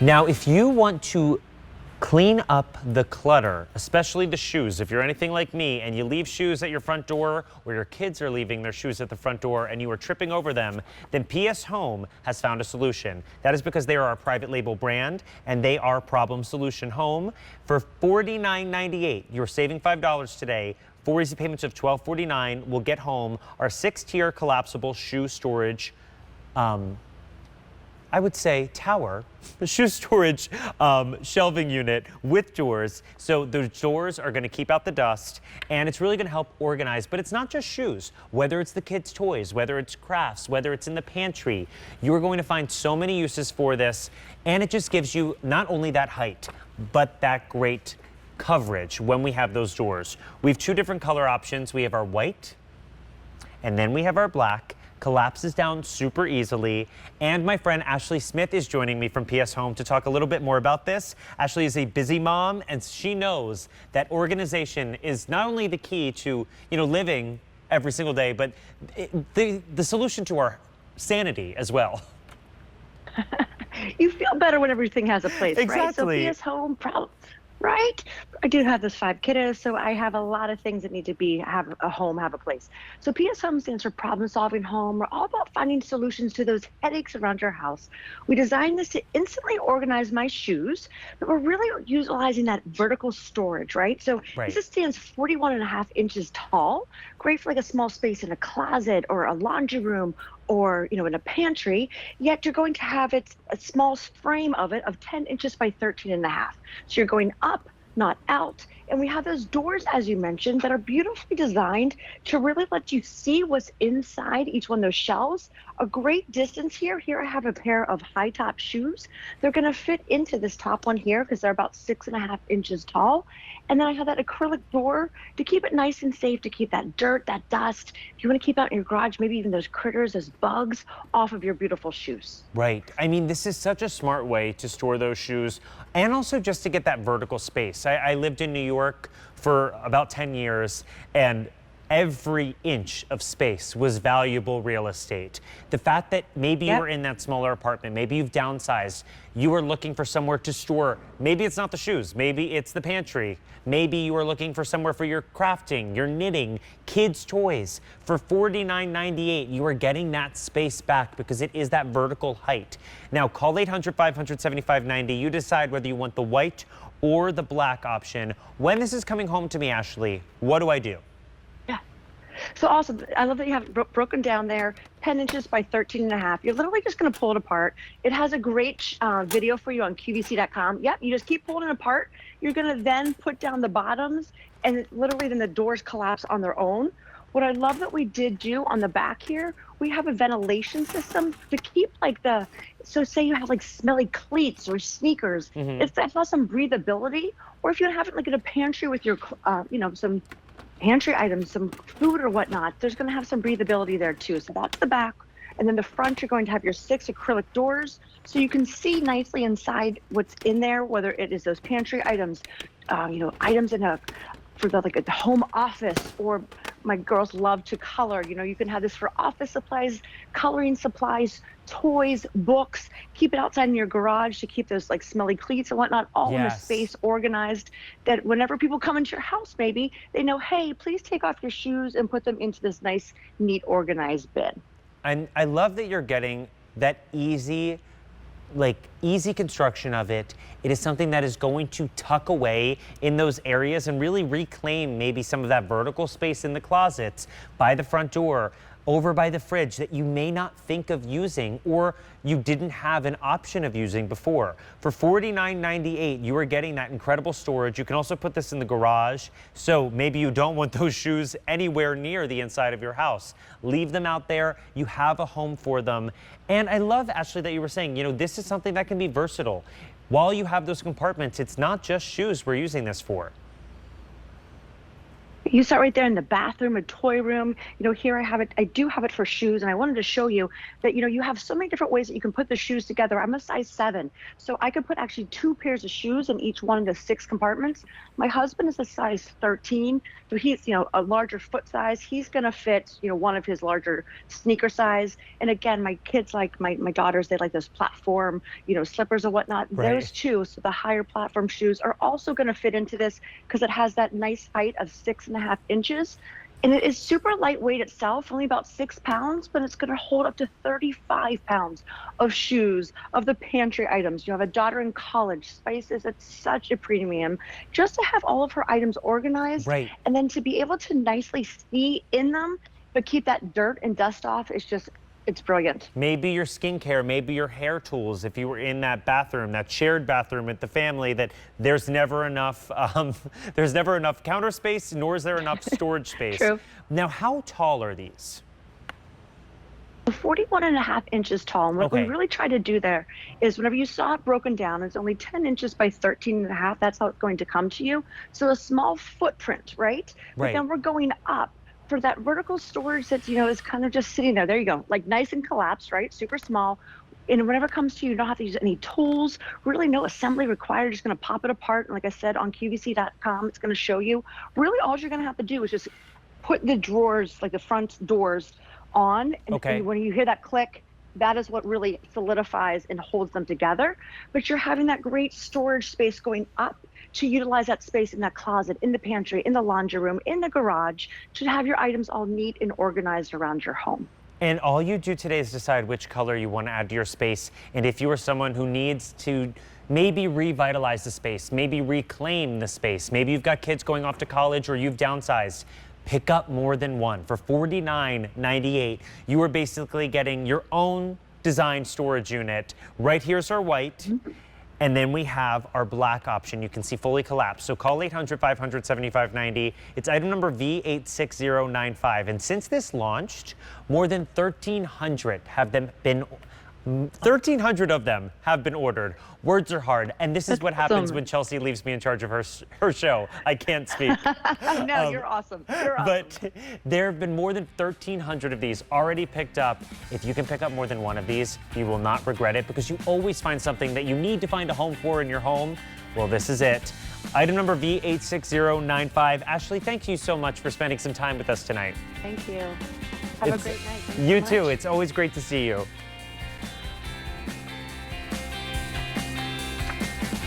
Now, if you want to clean up the clutter, especially the shoes, if you're anything like me and you leave shoes at your front door, or your kids are leaving their shoes at the front door and you are tripping over them, then PS Home has found a solution. That is because they are our private label brand and they are Problem Solution Home. For $49.98, you're saving $5 today. 4 easy payments of $12.49 will get home our 6-tier collapsible shoe storage, I would say tower, shoe storage shelving unit with doors. So those doors are going to keep out the dust and it's really going to help organize. But it's not just shoes, whether it's the kids' toys, whether it's crafts, whether it's in the pantry, you're going to find so many uses for this. And it just gives you not only that height, but that great coverage when we have those doors. We have 2 different color options. We have our white and then we have our black. Collapses down super easily. And my friend Ashley Smith is joining me from PS Home to talk a little bit more about this. Ashley is a busy mom and she knows that organization is not only the key to, living every single day, but the solution to our sanity as well. You feel better when everything has a place, exactly. Right? So PS Home, right? I do have those 5 kiddos, so I have a lot of things that need to have a home, have a place. So PS Home stands for Problem Solving Home. We're all about finding solutions to those headaches around your house. We designed this to instantly organize my shoes, but we're really utilizing that vertical storage, right? So This stands 41.5 inches tall, great for like a small space in a closet or a laundry room, or in a pantry, yet you're going to have a small frame of it of 10 inches by 13.5. So you're going up, not out. And we have those doors, as you mentioned, that are beautifully designed to really let you see what's inside each one of those shelves. A great distance here. Here I have a pair of high top shoes. They're going to fit into this top one here because they're about 6.5 inches tall. And then I have that acrylic door to keep it nice and safe, to keep that dirt, that dust. If you want to keep out in your garage, maybe even those critters, those bugs off of your beautiful shoes. Right. I mean, this is such a smart way to store those shoes and also just to get that vertical space. I lived in New York for about 10 years and every inch of space was valuable real estate. The fact that maybe you're in that smaller apartment, maybe you've downsized, you are looking for somewhere to store, maybe it's not the shoes, maybe it's the pantry, maybe you are looking for somewhere for your crafting, your knitting, kids' toys. For $49.98, you are getting that space back because it is that vertical height. Now call 800-500-7590. You decide whether you want the white or the black option. When this is coming home to me, Ashley, what do I do? So awesome. I love that you have it broken down there, 10 inches by 13.5. You're literally just going to pull it apart. It has a great video for you on QVC.com. Yep, you just keep pulling it apart. You're going to then put down the bottoms, and literally then the doors collapse on their own. What I love that we did do on the back here, we have a ventilation system to keep so say you have like smelly cleats or sneakers, if that has some breathability, or if you have it like in a pantry with your, some pantry items, some food or whatnot, there's going to have some breathability there too. So that's the back. And then the front, you're going to have your 6 acrylic doors so you can see nicely inside what's in there, whether it is those pantry items, items for the home office, or my girls love to color. You can have this for office supplies, coloring supplies, toys, books. Keep it outside in your garage to keep those smelly cleats and whatnot all in a space organized, that whenever people come into your house, maybe they know, hey, please take off your shoes and put them into this nice, neat, organized bin. And I love that you're getting that easy construction of it. It is something that is going to tuck away in those areas and really reclaim maybe some of that vertical space in the closets, by the front door, over by the fridge that you may not think of using or you didn't have an option of using before. For $49.98, you are getting that incredible storage. You can also put this in the garage, so maybe you don't want those shoes anywhere near the inside of your house. Leave them out there. You have a home for them. And I love, Ashley, that you were saying, this is something that can be versatile. While you have those compartments, it's not just shoes we're using this for. You start right there in the bathroom, a toy room. Here I have it. I do have it for shoes, and I wanted to show you that you have so many different ways that you can put the shoes together. I'm a size 7, so I could put actually 2 pairs of shoes in each one of the 6 compartments. My husband is a size 13, so he's a larger foot size. He's gonna fit one of his larger sneaker size. And again, my kids like my daughters, they like those platform slippers or whatnot. Right. Those two, so the higher platform shoes, are also gonna fit into this because it has that nice height of 6.5 inches. And it is super lightweight itself, only about 6 pounds, but it's going to hold up to 35 pounds of shoes, of the pantry items. You have a daughter in college, spices at such a premium. Just to have all of her items organized, Right. and then to be able to nicely see in them, but keep that dirt and dust off, it's brilliant. Maybe your skincare, maybe your hair tools. If you were in that bathroom, that shared bathroom with the family, that there's never enough counter space, nor is there enough storage space. True. Now, how tall are these? 41.5 inches tall. And what we Okay. really try to do there is whenever you saw it broken down, it's only 10 inches by 13.5. That's how it's going to come to you. So a small footprint, right? But Right. then we're going up for that vertical storage that, is kind of just sitting there. There you go. Like nice and collapsed, right? Super small. And whenever it comes to you don't have to use any tools, really no assembly required. Just going to pop it apart. And like I said, on QVC.com, it's going to show you. Really, all you're going to have to do is just put the drawers, like the front doors, on. And when you hear that click, that is what really solidifies and holds them together. But you're having that great storage space going up to utilize that space in that closet, in the pantry, in the laundry room, in the garage, to have your items all neat and organized around your home. And all you do today is decide which color you want to add to your space. And if you are someone who needs to maybe revitalize the space, maybe reclaim the space, maybe you've got kids going off to college or you've downsized, pick up more than one. For $49.98, you are basically getting your own design storage unit. Right here's our white. And then we have our black option. You can see fully collapsed. So call 800-500-7590. It's item number V86095. And since this launched, more than 1,300 of them have been ordered. Words are hard. And this is what happens when Chelsea leaves me in charge of her show. I can't speak. No, you're awesome. You're awesome. But there have been more than 1,300 of these already picked up. If you can pick up more than one of these, you will not regret it, because you always find something that you need to find a home for in your home. Well, this is it. Item number V86095. Ashley, thank you so much for spending some time with us tonight. Thank you. Have a great night. Thank You so too. much. It's always great to see you.